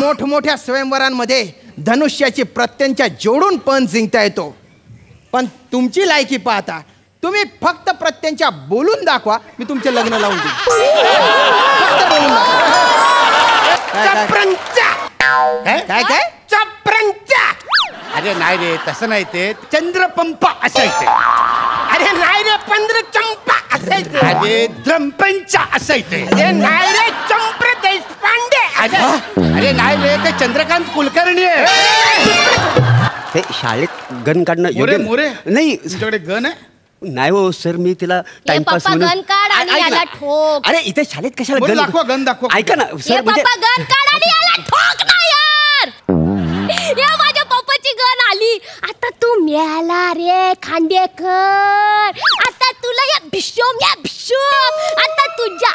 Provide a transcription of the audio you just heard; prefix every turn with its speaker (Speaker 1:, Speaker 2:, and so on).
Speaker 1: मोठमोठ्या स्वयंवरांमध्ये धनुष्याची प्रत्यंच्या जोडून पण जिंकता येतो, पण तुमची लायकी पाहता तुम्ही फक्त प्रत्यंच्या बोलून दाखवा, मी तुमचे लग्न लावून देईन. फक्त बोलून काय काय
Speaker 2: चप्रंचा. अरे नाही रे, तसं नाही, ते चंद्रपंप असायचे. अरे नाही रे, पंद्रचंपा असायचे. अरे द्रंपंचा असायचे. अरे नाही रे, चंप्र देशपांडे. अरे नाही रे, ते चंद्रकांत कुलकर्णी आहे.
Speaker 3: ते शाळेत गन काढणं
Speaker 2: मोरे मोरे
Speaker 3: नाही.
Speaker 2: तुमच्याकडे गन आहे?
Speaker 3: नाही हो सर, मी तिला टाइमपास
Speaker 4: गन काढ आणि याला ठोक.
Speaker 3: अरे इथे शाळेत कशाला गन
Speaker 2: दाखवा, गन दाखवा.
Speaker 3: ऐका ना सर, म्हणजे
Speaker 4: गन काढ आणि याला ठोक ना यार. या माझ्या पप्पाची गन आली. आता तू मेला रे खांडेकर. आता तुला या भिशोम आता तुझ्या